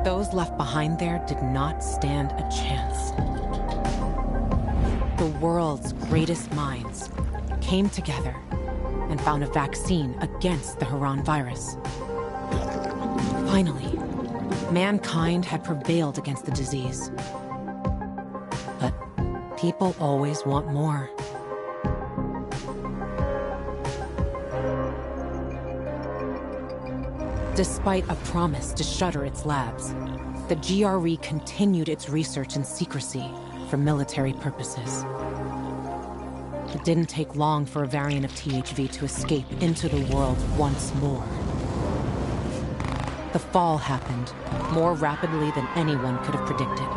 Those left behind there did not stand a chance. The world's greatest minds came together and found a vaccine against the Haran virus. Finally, mankind had prevailed against the disease. But people always want more. Despite a promise to shutter its labs, the GRE continued its research in secrecy for military purposes. It didn't take long for a variant of THV to escape into the world once more. The fall happened more rapidly than anyone could have predicted.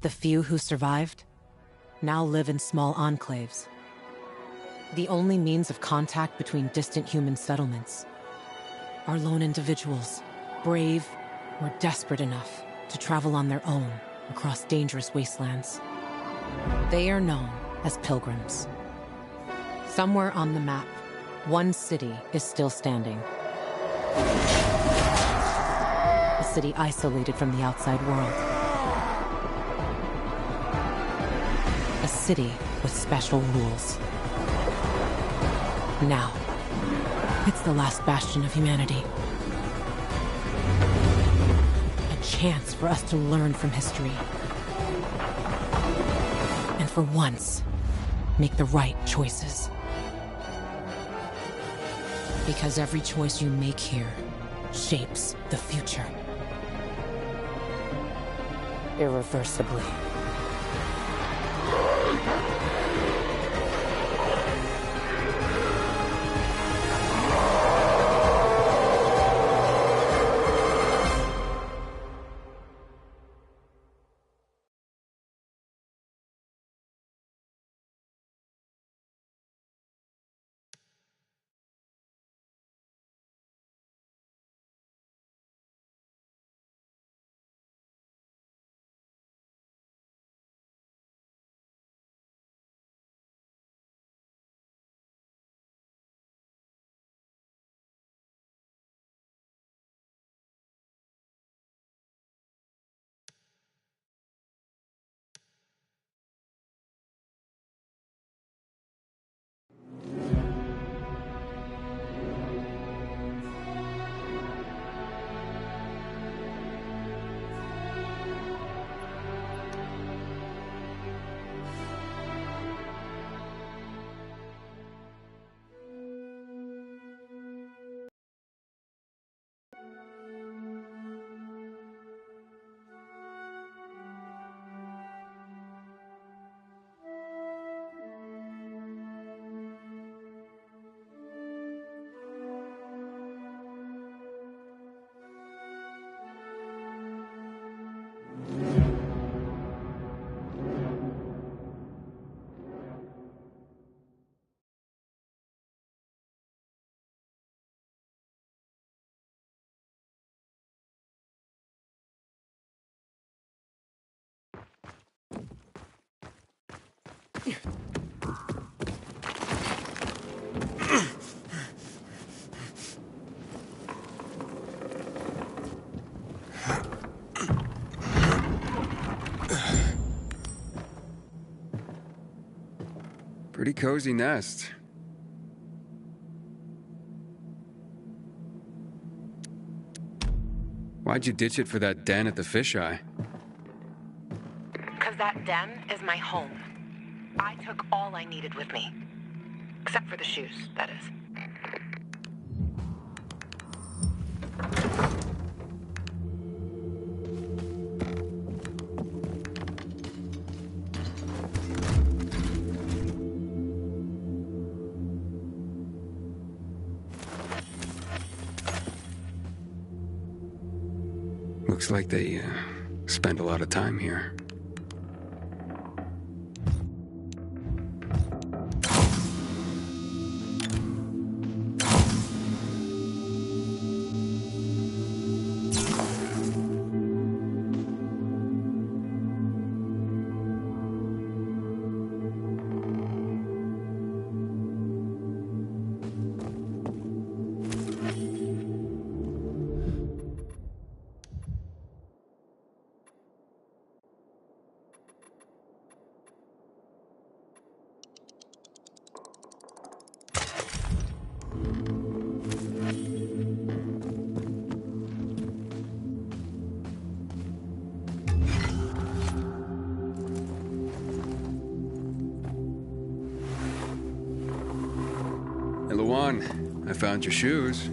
The few who survived now live in small enclaves, the only means of contact between distant human settlements are lone individuals, brave or desperate enough to travel on their own across dangerous wastelands. They are known as pilgrims. Somewhere on the map, one city is still standing. A city isolated from the outside world. A city with special rules. Now, it's the last bastion of humanity. A chance for us to learn from history. And for once, make the right choices. Because every choice you make here shapes the future. Irreversibly. Pretty cozy nest. Why'd you ditch it for that den at the fisheye? Because that den is my home. I took all I needed with me. Except for the shoes, that is. Looks like they spend a lot of time here. Luan, I found your shoes.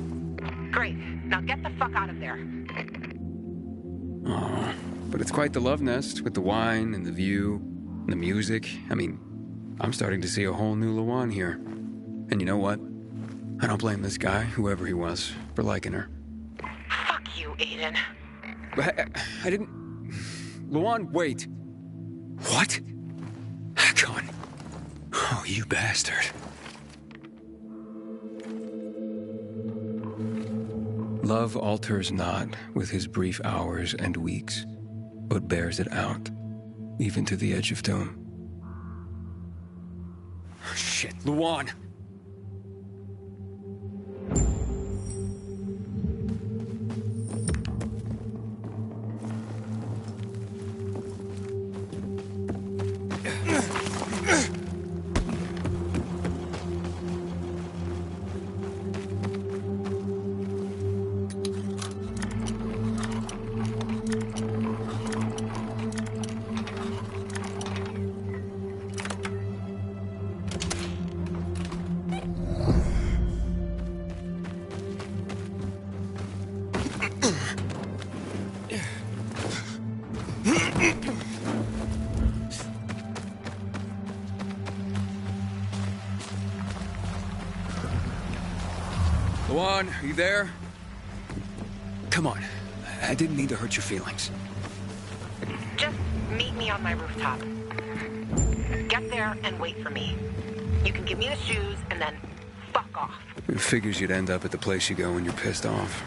Great. Now get the fuck out of there. Oh, but it's quite the love nest with the wine and the view and the music. I mean, I'm starting to see a whole new Luan here. And you know what? I don't blame this guy, whoever he was, for liking her. Fuck you, Aiden. I didn't... Luan, wait. What? Hakon. Oh, you bastard. Love alters not with his brief hours and weeks, but bears it out, even to the edge of doom. Shit, Luan! Luan, are you there? Come on. I didn't mean to hurt your feelings. Just meet me on my rooftop. Get there and wait for me. You can give me the shoes and then fuck off. It figures you'd end up at the place you go when you're pissed off.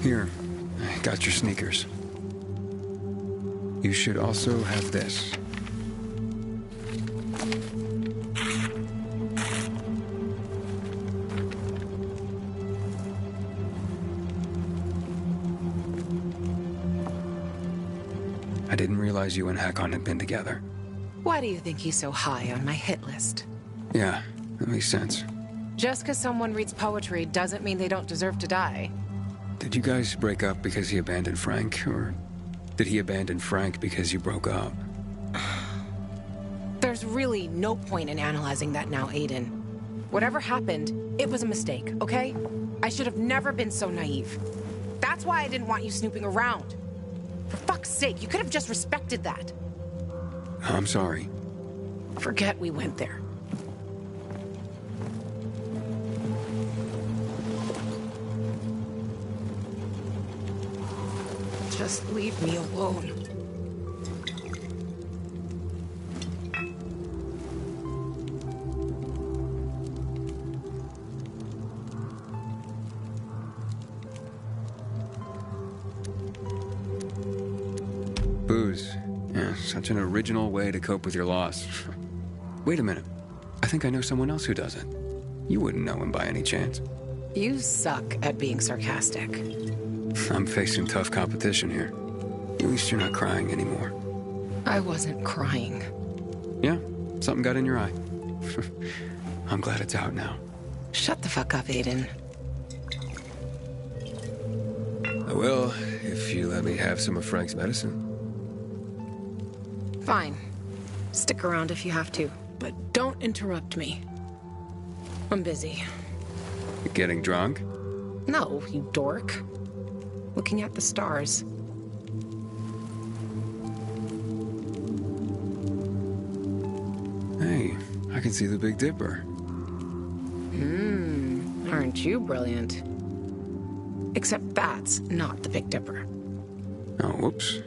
Here, I got your sneakers. You should also have this. I didn't realize you and Hakon had been together. Why do you think he's so high on my hit list? Yeah, that makes sense. Just because someone reads poetry doesn't mean they don't deserve to die. Did you guys break up because he abandoned Frank, or did he abandon Frank because you broke up? There's There's really no point in analyzing that now, Aiden. Whatever happened, it was a mistake, okay? I should have never been so naive. That's why I didn't want you snooping around. For fuck's sake, you could have just respected that. I'm sorry. Forget we went there. Just leave me alone. Booze. Yeah, such an original way to cope with your loss. Wait a minute. I think I know someone else who does it. You wouldn't know him by any chance. You suck at being sarcastic. I'm facing tough competition here. At least you're not crying anymore. I wasn't crying. Yeah, something got in your eye. I'm glad it's out now. Shut the fuck up, Aiden. I will, if you let me have some of Frank's medicine. Fine. Stick around if you have to, but don't interrupt me. I'm busy. You getting drunk? No, you dork. Looking at the stars. Hey, I can see the Big Dipper. Aren't you brilliant? Except that's not the Big Dipper. Oh, whoops.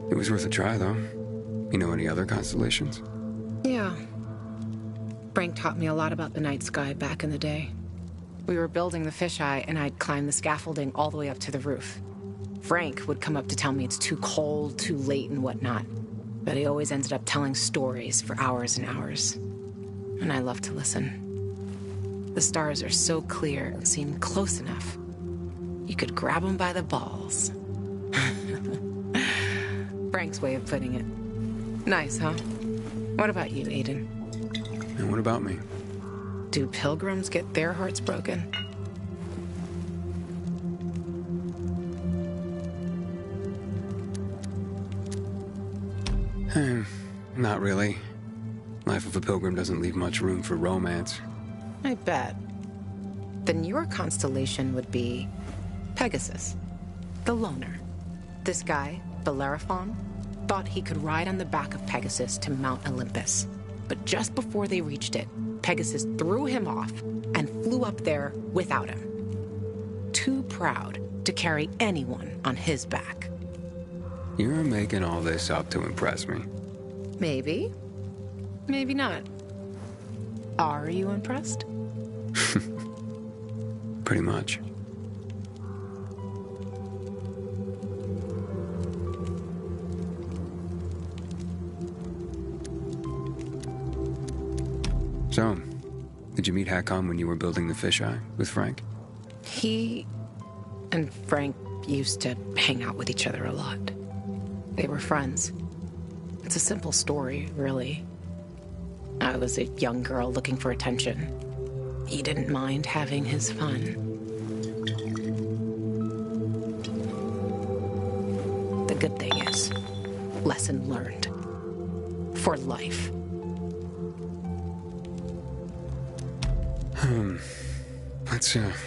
It was worth a try, though. You know any other constellations? Yeah. Frank taught me a lot about the night sky back in the day. We were building the fisheye, and I'd climb the scaffolding all the way up to the roof. Frank would come up to tell me it's too cold, too late, and whatnot. But he always ended up telling stories for hours and hours. And I love to listen. The stars are so clear and seem close enough. You could grab them by the balls. Frank's way of putting it. Nice, huh? What about you, Aiden? And what about me? Do pilgrims get their hearts broken? Not really. Life of a pilgrim doesn't leave much room for romance. I bet. Then your constellation would be Pegasus, the loner. This guy, Bellerophon, thought he could ride on the back of Pegasus to Mount Olympus. But just before they reached it, Pegasus threw him off and flew up there without him. Too proud to carry anyone on his back. You're making all this up to impress me. Maybe. Maybe not. Are you impressed? Pretty much. So, did you meet Hakon when you were building the fisheye with Frank? He and Frank used to hang out with each other a lot. They were friends. It's a simple story, really. I was a young girl looking for attention. He didn't mind having his fun. The good thing is, lesson learned. For life.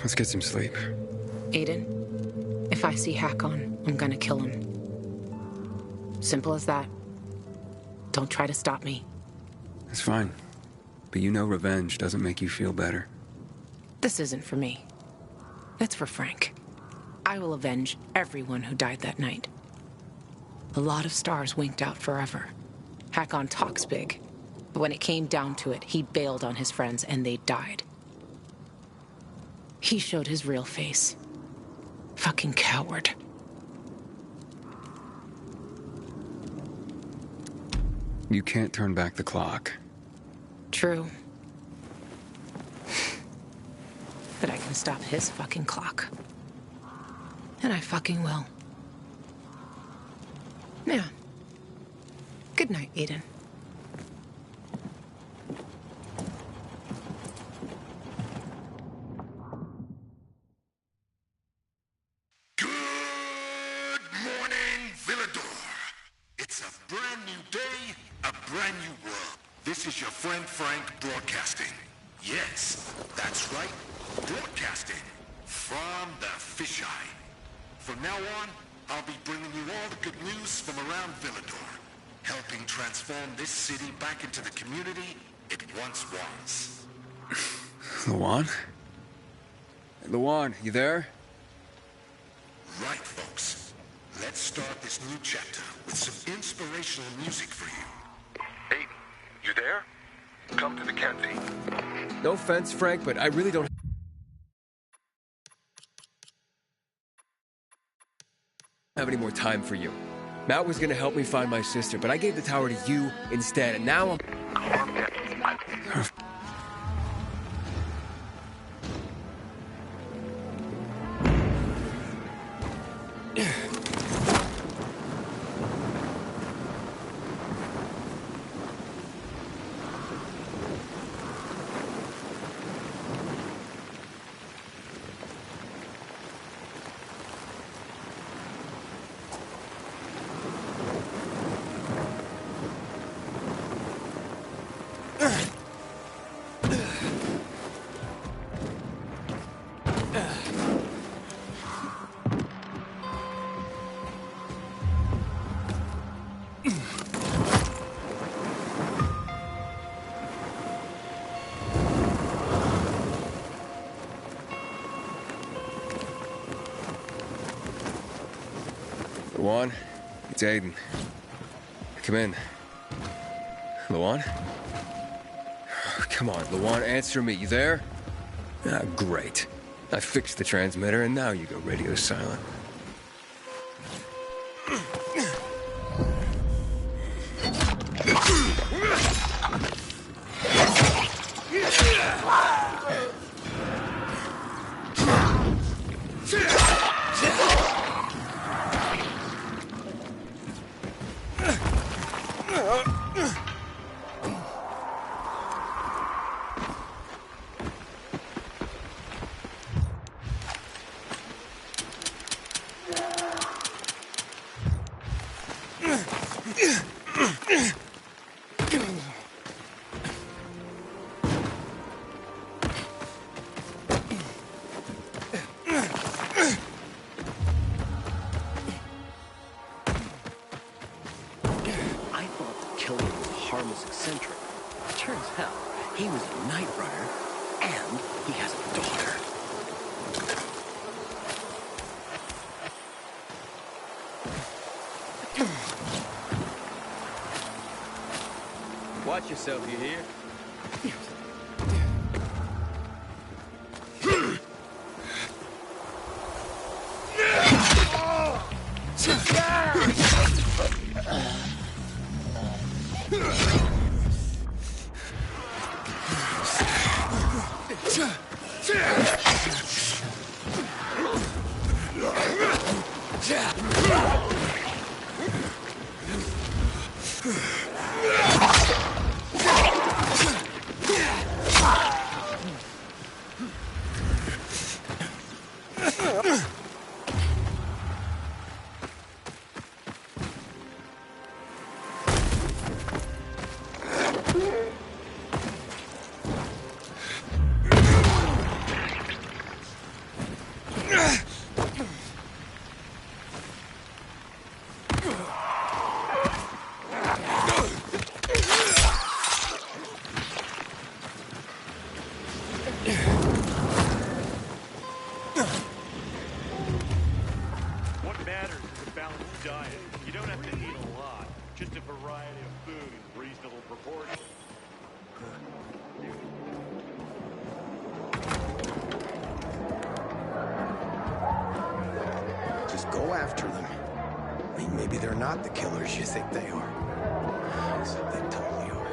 Let's get some sleep. Aiden, if I see Hakon, I'm gonna kill him. Simple as that. Don't try to stop me. It's fine. But you know revenge doesn't make you feel better. This isn't for me. It's for Frank. I will avenge everyone who died that night. A lot of stars winked out forever. Hakon talks big, but when it came down to it, he bailed on his friends and they died. He showed his real face. Fucking coward. You can't turn back the clock. True. But I can stop his fucking clock. And I fucking will. Yeah. Good night, Aiden. Good morning, Villador. It's a brand new day A brand new world. This is your friend Frank broadcasting. Yes, that's right. Broadcasting from the fisheye. From now on, I'll be bringing you all the good news from around Villedor, helping transform this city back into the community it once was. Lawan? Lawan, you there? Right, folks. Let's start this new chapter with some inspirational music for you. Aiden, you there? Come to the canteen. No offense, Frank, but I really don't have any more time for you. Matt was gonna help me find my sister, but I gave the tower to you instead, and now I'm... Calm down. Lawan, it's Aiden. Come in. Lawan? Come on, Lawan, answer me. You there? Ah, great. I fixed the transmitter, and now you go radio silent. harmless eccentric. Turns out, he was a Night Runner, and he has a daughter. Watch yourself, you hear? What matters is a balanced diet. You don't have to eat a lot, just a variety of food in reasonable proportions. Just go after them. I mean, maybe they're not the killers you think they are. Except they totally are.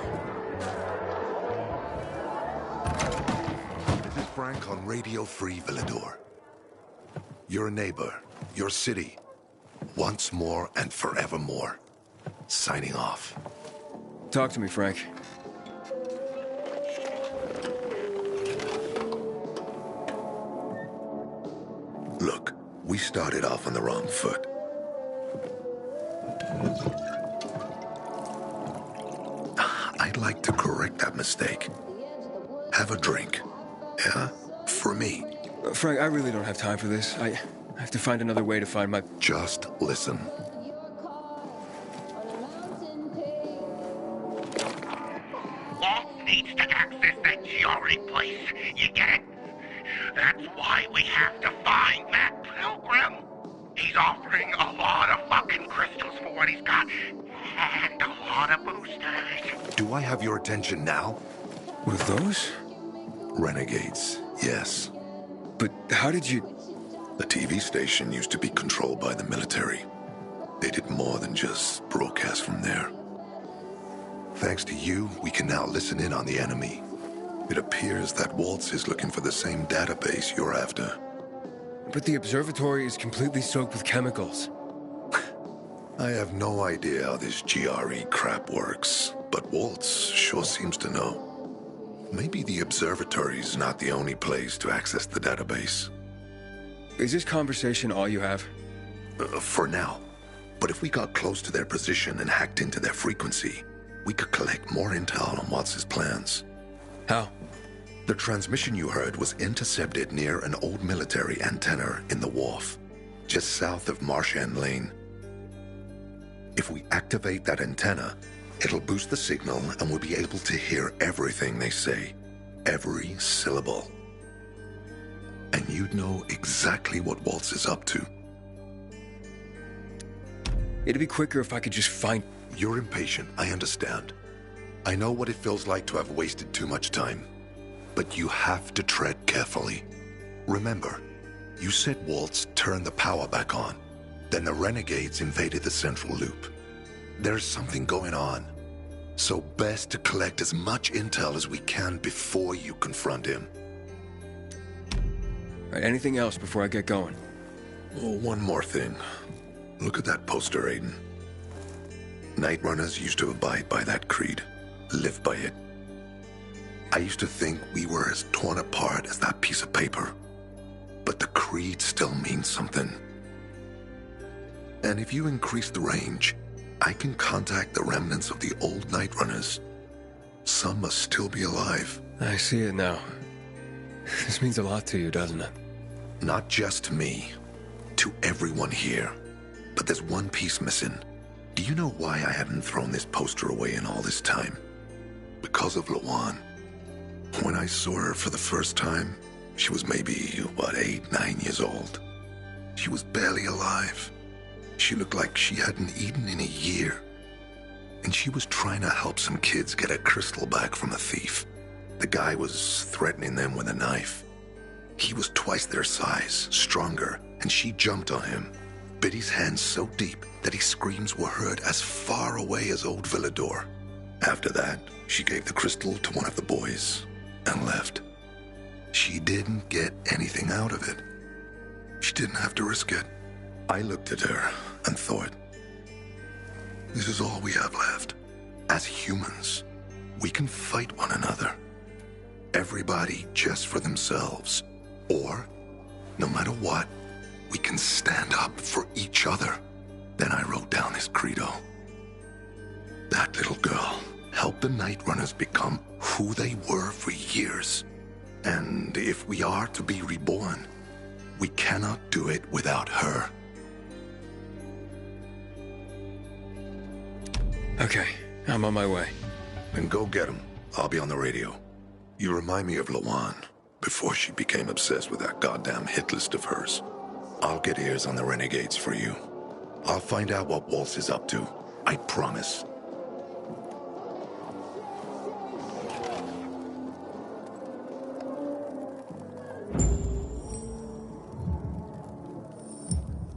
This is Frank on Radio Free Villedor. Your neighbor, your city, once more and forevermore. Signing off. Talk to me, Frank. Look, we started off on the wrong foot. correct that mistake. Have a drink. Yeah? For me. Frank, I really don't have time for this. I have to find another way to find my... Just listen. Walt needs to access that GRE place. You get it? That's why we have to find Matt Pilgrim. He's offering a lot of fucking crystals for what he's got. And a lot of boosters. Do I have your attention now? With those? Renegades, yes. But how did you... The TV station used to be controlled by the military. They did more than just broadcast from there. Thanks to you, we can now listen in on the enemy. It appears that Waltz is looking for the same database you're after. But the observatory is completely soaked with chemicals. I have no idea how this GRE crap works, but Waltz sure seems to know. Maybe the observatory's not the only place to access the database. Is this conversation all you have? For now. But if we got close to their position and hacked into their frequency, we could collect more intel on Waltz's plans. How? The transmission you heard was intercepted near an old military antenna in the wharf, just south of Marsh End Lane. If we activate that antenna, it'll boost the signal and we'll be able to hear everything they say, every syllable. And you'd know exactly what Waltz is up to. It'd be quicker if I could just find... You're impatient, I understand. I know what it feels like to have wasted too much time. But you have to tread carefully. Remember, you said Waltz turned the power back on. Then the Renegades invaded the central loop. There's something going on. So best to collect as much intel as we can before you confront him. Right, anything else before I get going? Oh, one more thing. Look at that poster, Aiden. Night Runners used to abide by that creed, live by it. I used to think we were as torn apart as that piece of paper. But the creed still means something. And if you increase the range, I can contact the remnants of the old Night Runners. Some must still be alive. I see it now. This means a lot to you, doesn't it? Not just to me, to everyone here. But there's one piece missing. Do you know why I hadn't thrown this poster away in all this time? Because of Lawan. When I saw her for the first time, she was maybe, 8, 9 years old. She was barely alive. She looked like she hadn't eaten in a year. And she was trying to help some kids get a crystal back from a thief. The guy was threatening them with a knife. He was twice their size, stronger, and she jumped on him, bit his hand so deep that his screams were heard as far away as Old Villador. After that, she gave the crystal to one of the boys and left. She didn't get anything out of it. She didn't have to risk it. I looked at her and thought, this is all we have left. As humans, we can fight one another. Everybody just for themselves. Or, no matter what, we can stand up for each other. Then I wrote down this credo. That little girl helped the Night Runners become who they were for years. And if we are to be reborn, we cannot do it without her. Okay, I'm on my way. Then go get him. I'll be on the radio. You remind me of Lawan, before she became obsessed with that goddamn hit list of hers. I'll get ears on the Renegades for you. I'll find out what Waltz is up to. I promise.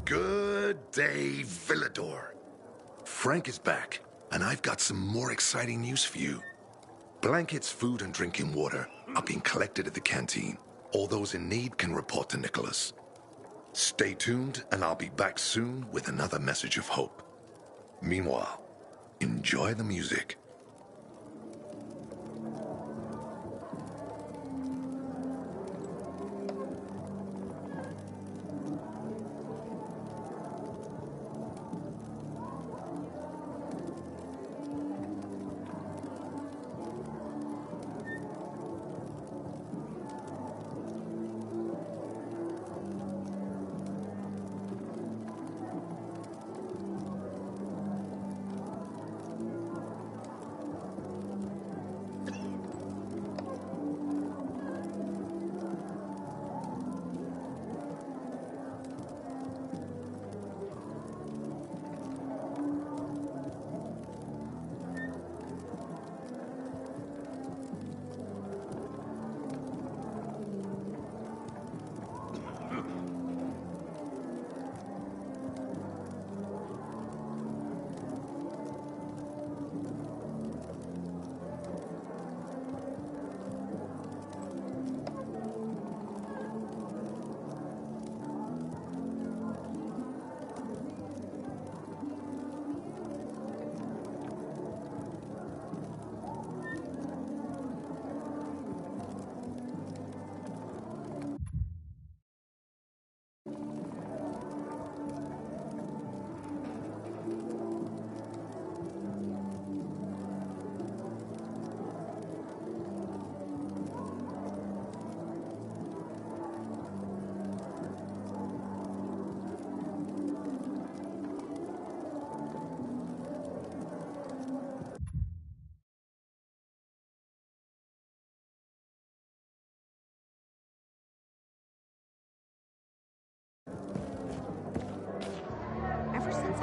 Good day, Villador. Frank is back, and I've got some more exciting news for you. Blankets, food, and drinking water are being collected at the canteen. All those in need can report to Nicholas. Stay tuned, and I'll be back soon with another message of hope. Meanwhile, enjoy the music.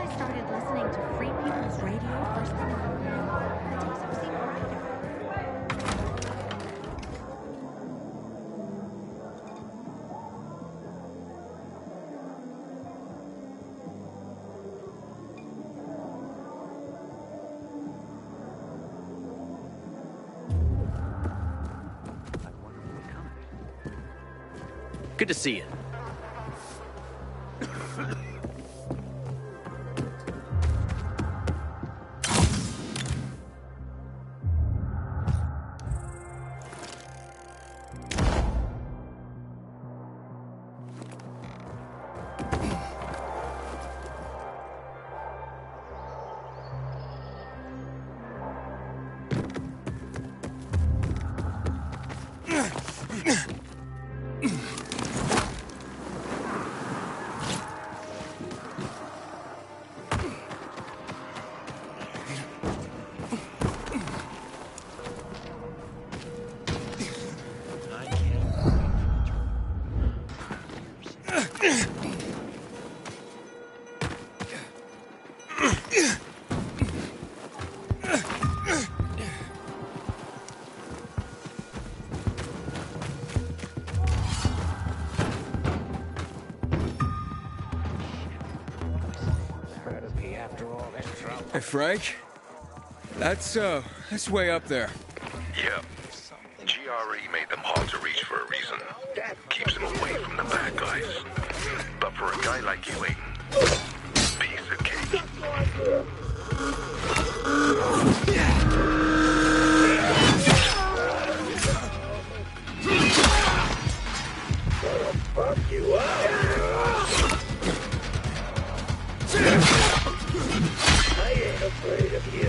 I started listening to Free People's Radio first thing in the morning, the days have seemed brighter. Good to see you. Hey, Frank? That's way up there. Yeah. GRE made them hard to reach for a reason. Keeps them away from the bad guys. But for a guy like you, Aiden, piece of cake. Fuck you up! I ain't afraid of you.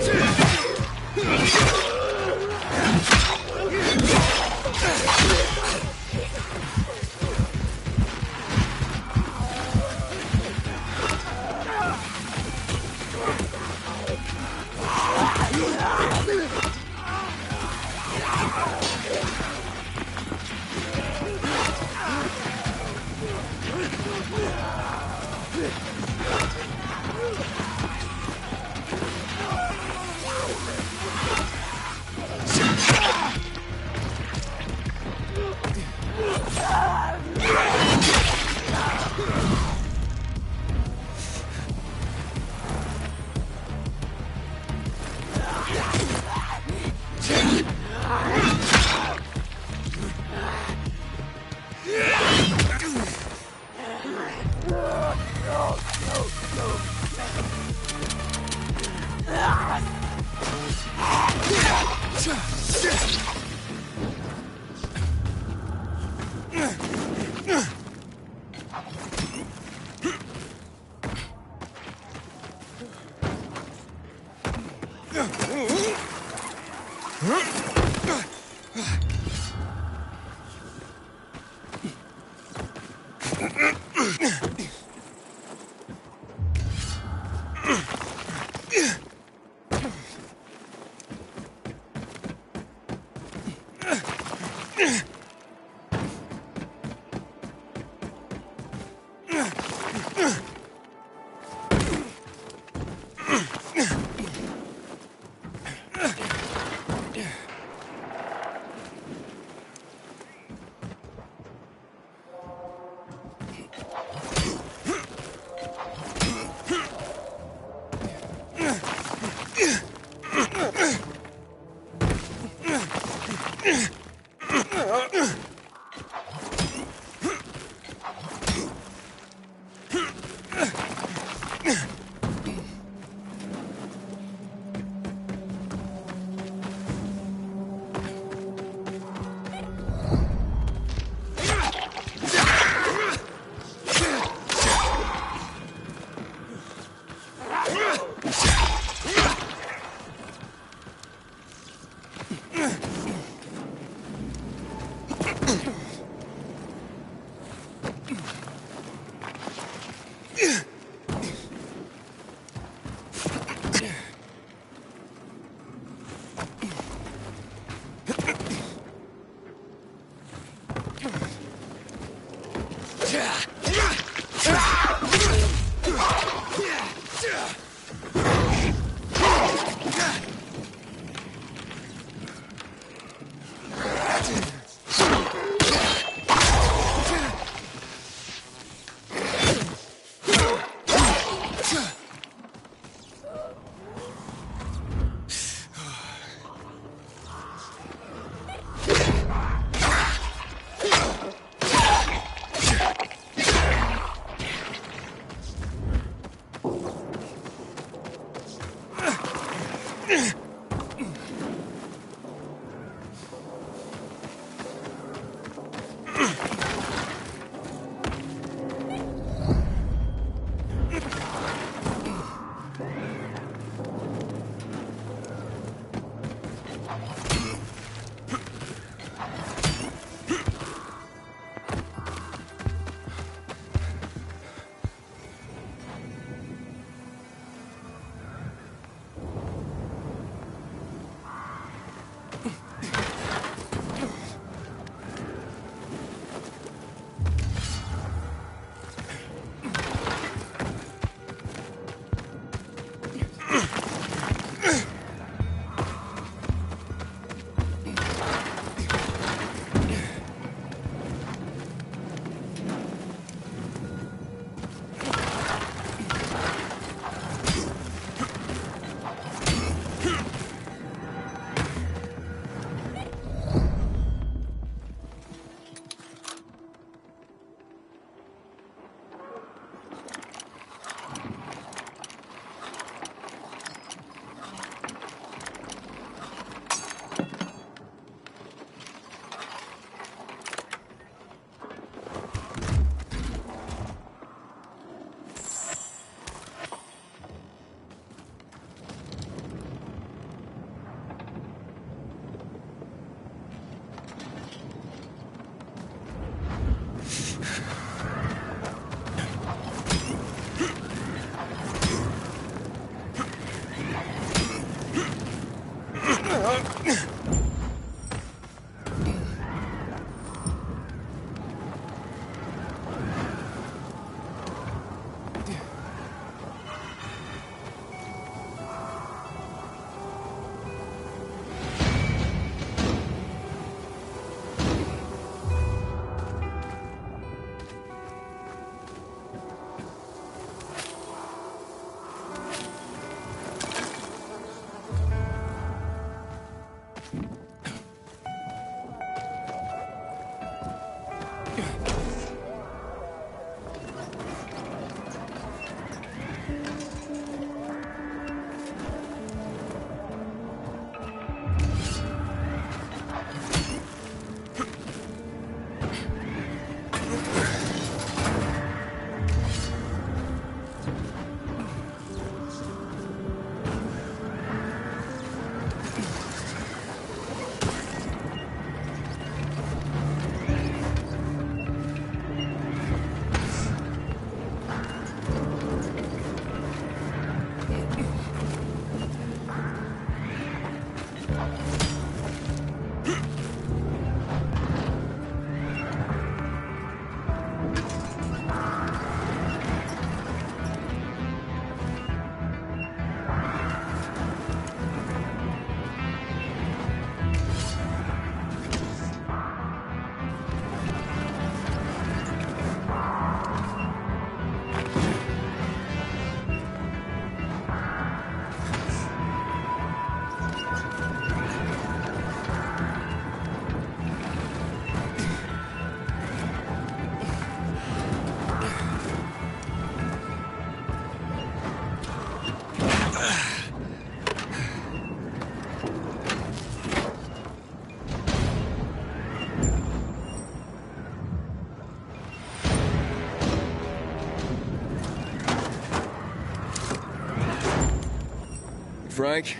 Frank,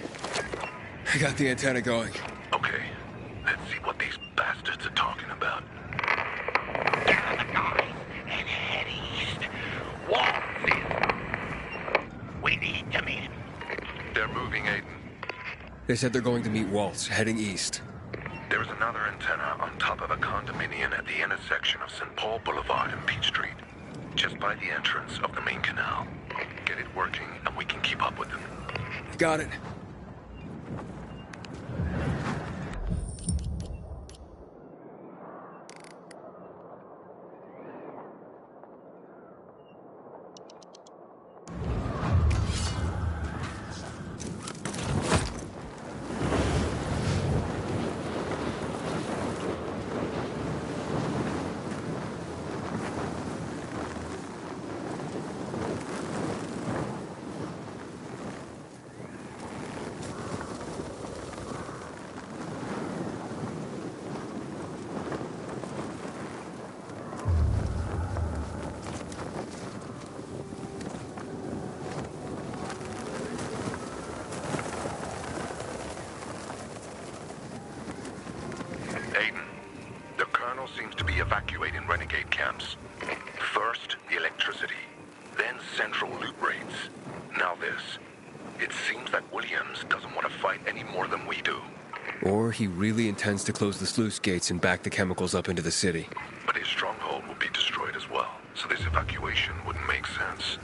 I got the antenna going. Okay, let's see what these bastards are talking about. Gather the guys and head east. Waltz is. We need to meet him. They're moving, Aiden. They said they're going to meet Waltz, heading east. There's another antenna on top of a condominium at the intersection of St. Paul Boulevard and Peach Street, just by the entrance of the main canal. Get it working, and we can keep up with them. Got it. Aiden, the Colonel seems to be evacuating renegade camps. First, the electricity, then central loot raids. Now this. It seems that Williams doesn't want to fight any more than we do. Or he really intends to close the sluice gates and back the chemicals up into the city. But his stronghold will be destroyed as well, so this evacuation wouldn't make sense.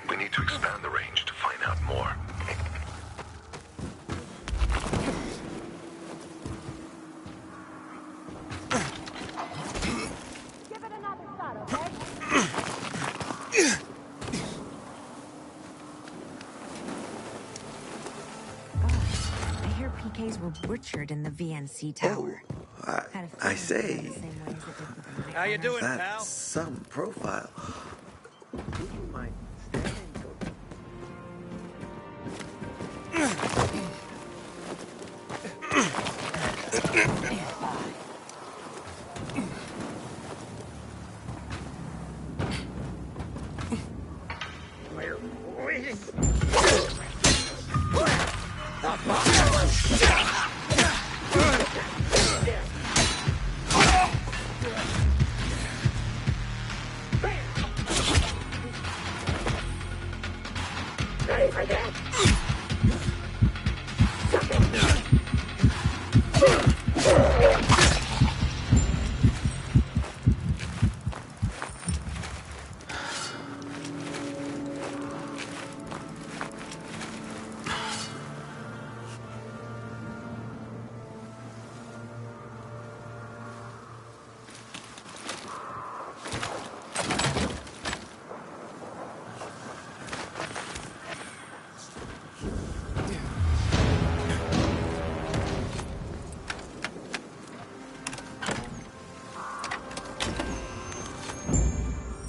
We need to expand the range to find out more. Give it another shot, okay? I hear PKs were butchered in the VNC tower. Had a I feeling say, it went the same way as it did with the How you Night doing, Runners. pal? that's some profile. Would you mind standing?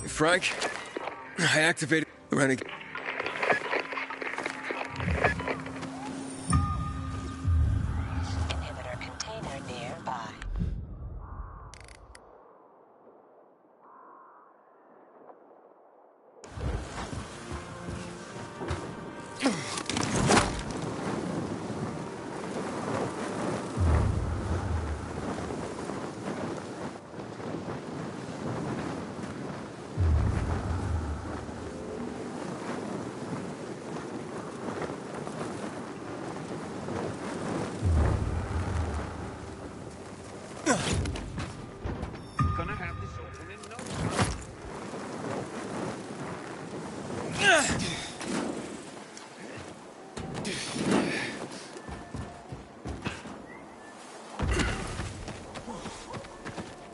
Frank, I activated the renegade. Inhibitor container nearby. Gonna have this open in no time.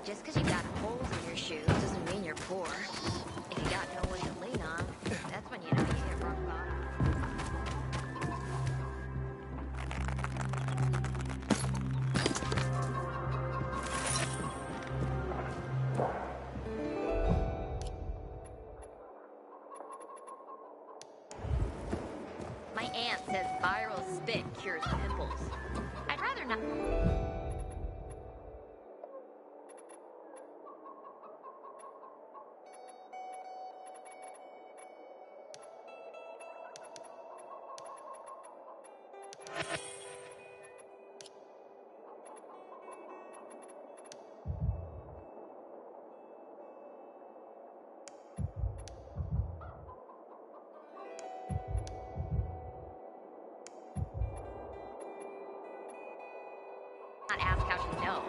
Just because you got holes in your shoes doesn't mean you're poor. If you got no one to lean on, that's when you know you hit rock bottom. My aunt says viral spit cures pimples. I'd rather not. Not ask how she knows.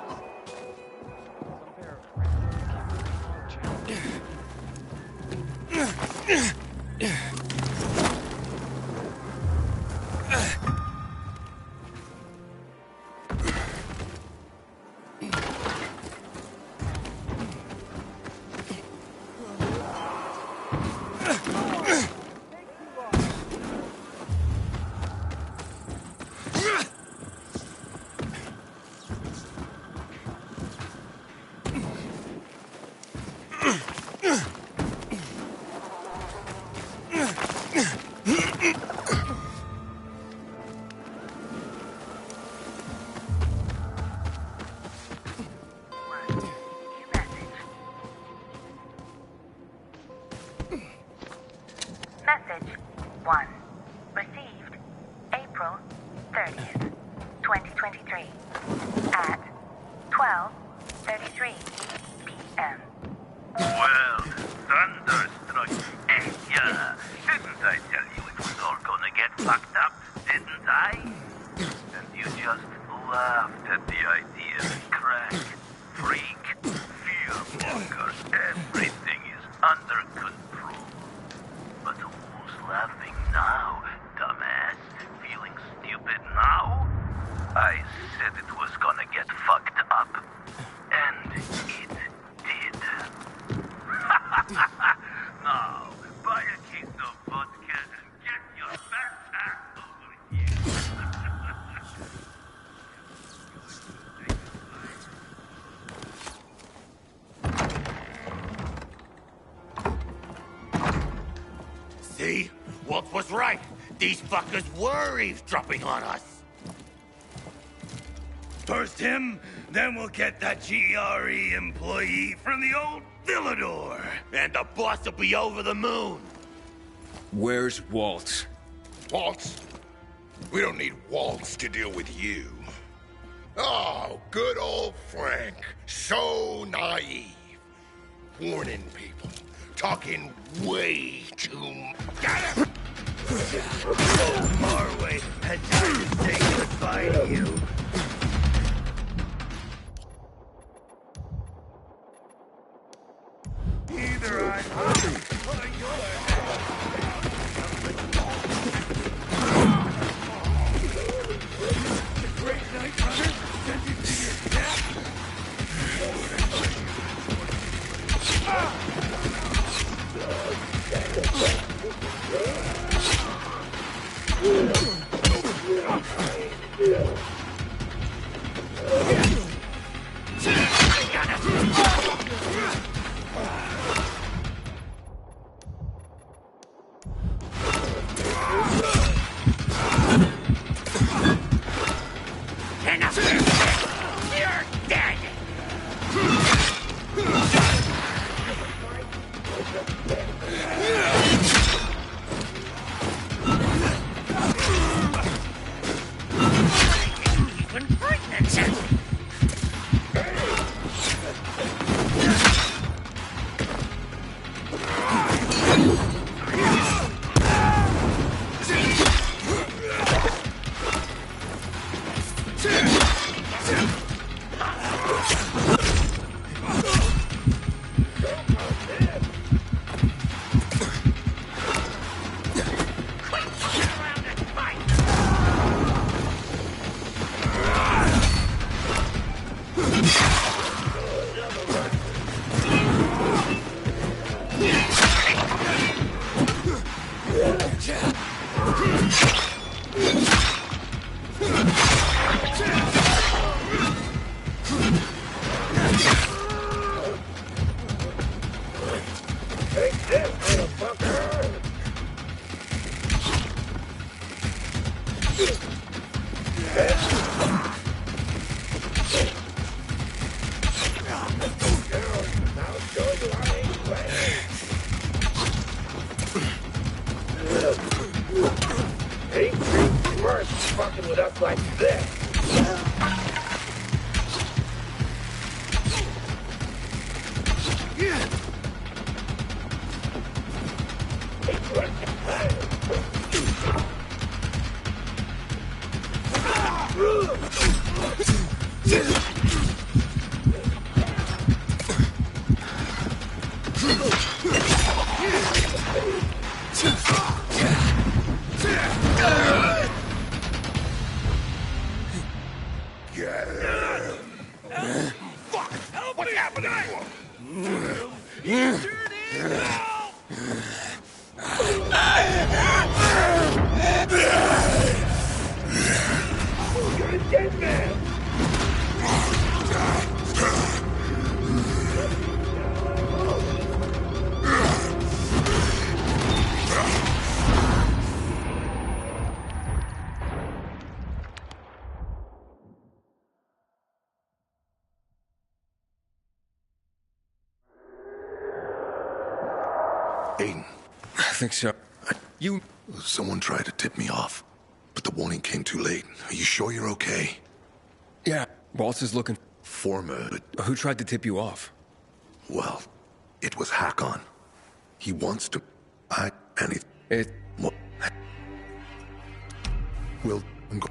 Message 1. Received April 30th, 2023 at 12:33 p.m. Well, thunderstruck. Yeah, didn't I tell you it was all gonna get fucked up, didn't I? And you just laughed at the idea. Crack, freak, fear walker, everything is under control. But who's laughing now, dumbass? Feeling stupid now? I said it was gonna get fucked up. And it did. Now, buy a case of vodka and get your fat ass over See? Wolf was right. These fuckers were eavesdropping on us. First him, then we'll get that GRE employee from the old Villador. And the boss will be over the moon. Where's Waltz? Waltz? We don't need Waltz to deal with you. Oh, good old Frank. So naive. Warning people. Talking way too much. Got him! Marway had time to say goodbye to you. Either I'm or you're the Great Night Runner sent you to your death. You're dead! Hey, worse fucking with us like this. What's happening to him? You're a dead man! Aiden. I think so. Someone tried to tip me off, but the warning came too late. Are you sure you're okay? Yeah, Waltz is looking... Former... Who tried to tip you off? Well, it was Hakon. He wants to... We'll... go.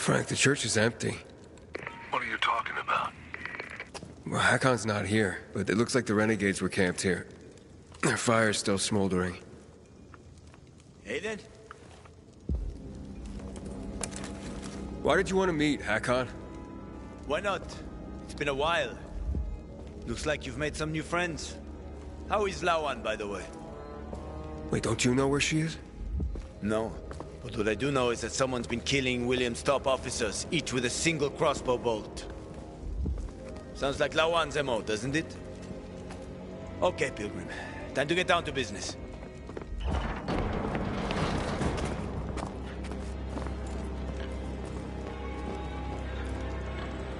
Frank, the church is empty. What are you talking about? Well, Hakon's not here, but it looks like the renegades were camped here. Their fire's still smoldering. Aiden? Why did you want to meet, Hakon? Why not? It's been a while. Looks like you've made some new friends. How is Lawan, by the way? Wait, don't you know where she is? No. But what I do know is that someone's been killing William's top officers, each with a single crossbow bolt. Sounds like Lawan's MO, doesn't it? Okay, Pilgrim. Time to get down to business.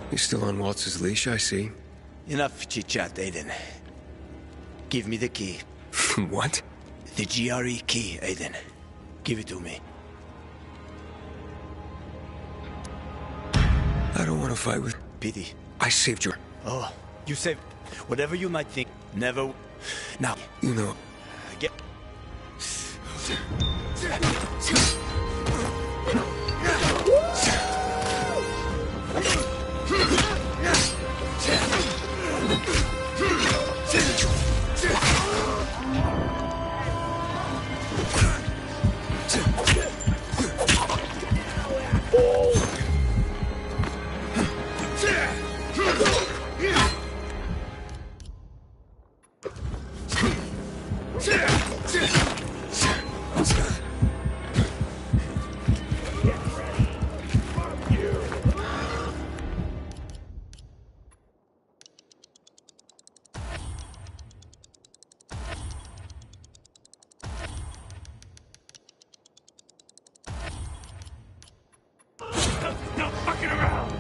He's still on Waltz's leash, I see. Enough chit-chat, Aiden. Give me the key. What? The GRE key, Aiden. Give it to me. I don't want to fight with... Pity. I saved your... Oh, you saved... Whatever you might think, never... Now... You know... Get... No fucking around!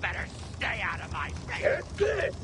Better stay out of my face. That's it!